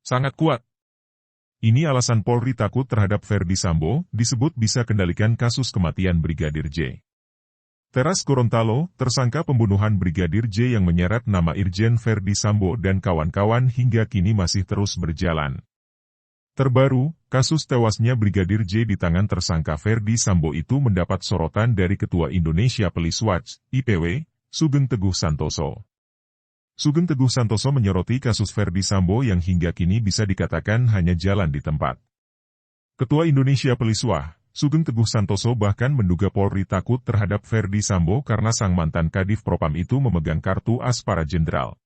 Sangat kuat. Ini alasan Polri takut terhadap Ferdy Sambo, disebut bisa kendalikan kasus kematian Brigadir J. Teras Gorontalo, tersangka pembunuhan Brigadir J yang menyeret nama Irjen Ferdy Sambo dan kawan-kawan hingga kini masih terus berjalan. Terbaru, kasus tewasnya Brigadir J di tangan tersangka Ferdy Sambo itu mendapat sorotan dari Ketua Indonesia Police Watch, IPW, Sugeng Teguh Santoso. Sugeng Teguh Santoso menyoroti kasus Ferdy Sambo yang hingga kini bisa dikatakan hanya jalan di tempat. Ketua Indonesia Police Watch, Sugeng Teguh Santoso bahkan menduga Polri takut terhadap Ferdy Sambo karena sang mantan Kadif Propam itu memegang kartu as para jenderal.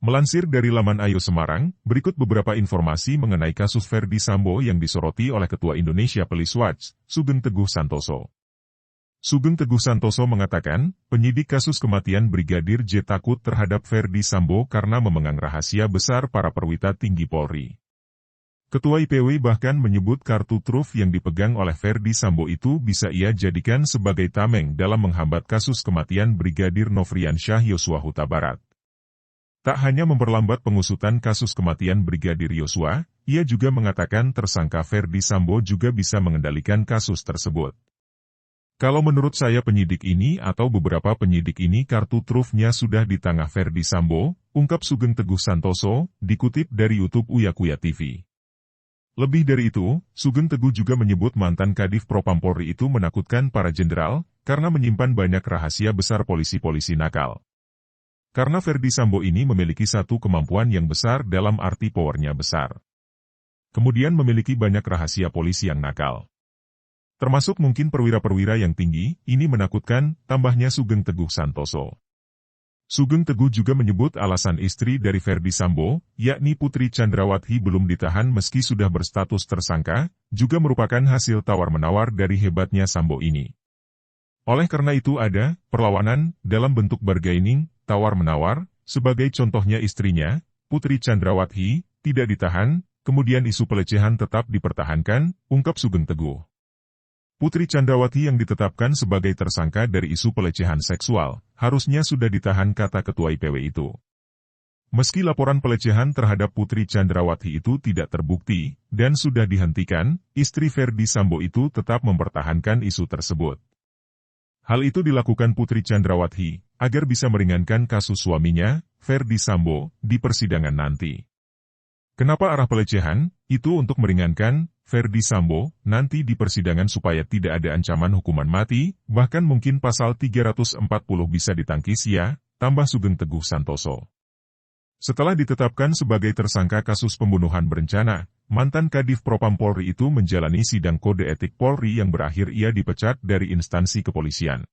Melansir dari laman Ayo Semarang, berikut beberapa informasi mengenai kasus Ferdy Sambo yang disoroti oleh Ketua Indonesia Police Watch, Sugeng Teguh Santoso. Sugeng Teguh Santoso mengatakan, penyidik kasus kematian Brigadir J takut terhadap Ferdy Sambo karena memegang rahasia besar para perwira tinggi Polri. Ketua IPW bahkan menyebut kartu truf yang dipegang oleh Ferdy Sambo itu bisa ia jadikan sebagai tameng dalam menghambat kasus kematian Brigadir Nofriansyah Yosua Huta Barat. Tak hanya memperlambat pengusutan kasus kematian Brigadir Yosua, ia juga mengatakan tersangka Ferdy Sambo juga bisa mengendalikan kasus tersebut. Kalau menurut saya penyidik ini atau beberapa penyidik ini kartu trufnya sudah di tangan Ferdy Sambo, ungkap Sugeng Teguh Santoso, dikutip dari YouTube Uyakuya TV. Lebih dari itu, Sugeng Teguh juga menyebut mantan Kadif Propam Polri itu menakutkan para jenderal, karena menyimpan banyak rahasia besar polisi-polisi nakal. Karena Ferdy Sambo ini memiliki satu kemampuan yang besar dalam arti powernya besar. Kemudian memiliki banyak rahasia polisi yang nakal. Termasuk mungkin perwira-perwira yang tinggi, ini menakutkan, tambahnya Sugeng Teguh Santoso. Sugeng Teguh juga menyebut alasan istri dari Ferdy Sambo, yakni Putri Chandrawati belum ditahan meski sudah berstatus tersangka, juga merupakan hasil tawar-menawar dari hebatnya Sambo ini. Oleh karena itu ada perlawanan dalam bentuk bargaining, tawar-menawar, sebagai contohnya istrinya, Putri Chandrawati, tidak ditahan, kemudian isu pelecehan tetap dipertahankan, ungkap Sugeng Teguh. Putri Chandrawati yang ditetapkan sebagai tersangka dari isu pelecehan seksual, harusnya sudah ditahan kata Ketua IPW itu. Meski laporan pelecehan terhadap Putri Chandrawati itu tidak terbukti, dan sudah dihentikan, istri Ferdy Sambo itu tetap mempertahankan isu tersebut. Hal itu dilakukan Putri Chandrawati, agar bisa meringankan kasus suaminya, Ferdy Sambo, di persidangan nanti. Kenapa arah pelecehan? Itu untuk meringankan Ferdy Sambo nanti di persidangan supaya tidak ada ancaman hukuman mati, bahkan mungkin pasal 340 bisa ditangkis ya, tambah Sugeng Teguh Santoso. Setelah ditetapkan sebagai tersangka kasus pembunuhan berencana, mantan Kadif Propam Polri itu menjalani sidang kode etik Polri yang berakhir ia dipecat dari instansi kepolisian.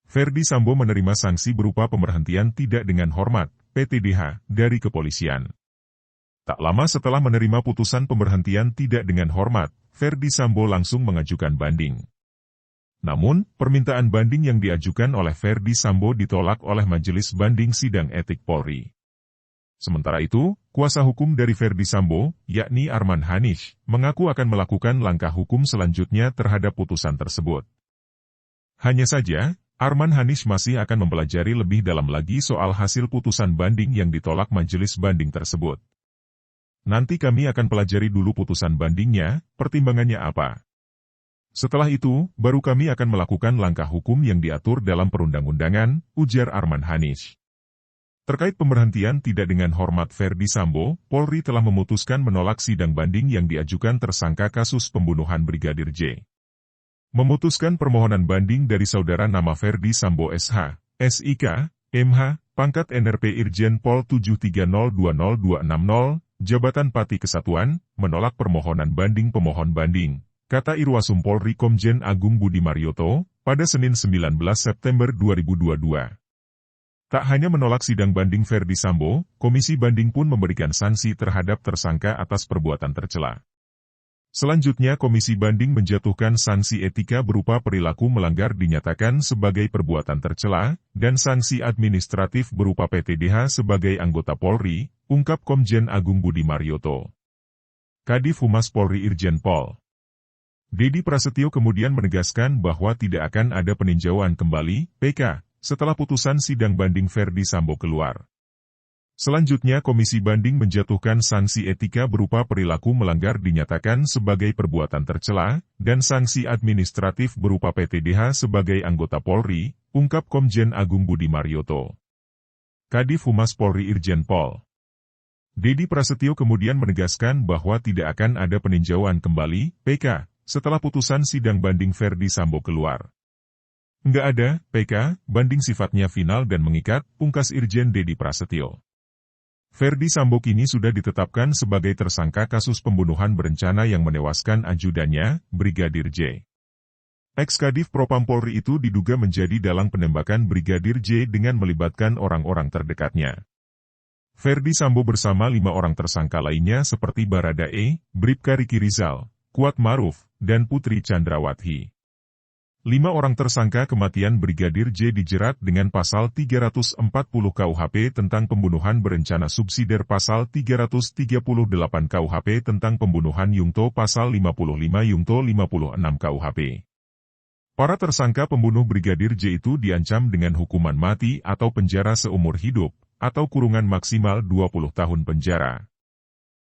Ferdy Sambo menerima sanksi berupa pemberhentian tidak dengan hormat, PTDH, dari kepolisian. Tak lama setelah menerima putusan pemberhentian tidak dengan hormat, Ferdy Sambo langsung mengajukan banding. Namun, permintaan banding yang diajukan oleh Ferdy Sambo ditolak oleh Majelis Banding Sidang Etik Polri. Sementara itu, kuasa hukum dari Ferdy Sambo, yakni Arman Hanish, mengaku akan melakukan langkah hukum selanjutnya terhadap putusan tersebut. Hanya saja, Arman Hanish masih akan mempelajari lebih dalam lagi soal hasil putusan banding yang ditolak Majelis Banding tersebut. Nanti kami akan pelajari dulu putusan bandingnya, pertimbangannya apa. Setelah itu, baru kami akan melakukan langkah hukum yang diatur dalam perundang-undangan, ujar Arman Hanish. Terkait pemberhentian tidak dengan hormat Ferdy Sambo, Polri telah memutuskan menolak sidang banding yang diajukan tersangka kasus pembunuhan Brigadir J. Memutuskan permohonan banding dari saudara nama Ferdy Sambo SH, SIK, MH, pangkat NRP Irjen Pol 730200260, Jabatan Pati Kesatuan, menolak permohonan banding pemohon banding, kata Irwasum Polri Komjen Agung Budi Marioto, pada Senin 19 September 2022. Tak hanya menolak sidang banding Ferdy Sambo, Komisi Banding pun memberikan sanksi terhadap tersangka atas perbuatan tercela. Selanjutnya Komisi Banding menjatuhkan sanksi etika berupa perilaku melanggar dinyatakan sebagai perbuatan tercela, dan sanksi administratif berupa PTDH sebagai anggota Polri, ungkap Komjen Agung Budi Marioto. Kadif Humas Polri Irjen Pol Dedi Prasetyo kemudian menegaskan bahwa tidak akan ada peninjauan kembali, PK, setelah putusan sidang banding Ferdy Sambo keluar. Selanjutnya Komisi Banding menjatuhkan sanksi etika berupa perilaku melanggar dinyatakan sebagai perbuatan tercela, dan sanksi administratif berupa PTDH sebagai anggota Polri, ungkap Komjen Agung Budi Marioto. Kadif Humas Polri Irjen Pol Dedi Prasetyo kemudian menegaskan bahwa tidak akan ada peninjauan kembali, PK, setelah putusan sidang banding Ferdy Sambo keluar. Nggak ada, PK, banding sifatnya final dan mengikat, pungkas Irjen Dedi Prasetyo. Ferdy Sambo kini sudah ditetapkan sebagai tersangka kasus pembunuhan berencana yang menewaskan ajudannya, Brigadir J. Ex-Kadif Propam Polri itu diduga menjadi dalang penembakan Brigadir J dengan melibatkan orang-orang terdekatnya. Ferdy Sambo bersama 5 orang tersangka lainnya seperti Baradae, Bribka Riki Rizal, Kuat Maruf, dan Putri Chandrawati. 5 orang tersangka kematian Brigadir J dijerat dengan pasal 340 KUHP tentang pembunuhan berencana subsidiar, pasal 338 KUHP tentang pembunuhan Yungto, pasal 55 Yungto 56 KUHP. Para tersangka pembunuh Brigadir J itu diancam dengan hukuman mati atau penjara seumur hidup, atau kurungan maksimal 20 tahun penjara.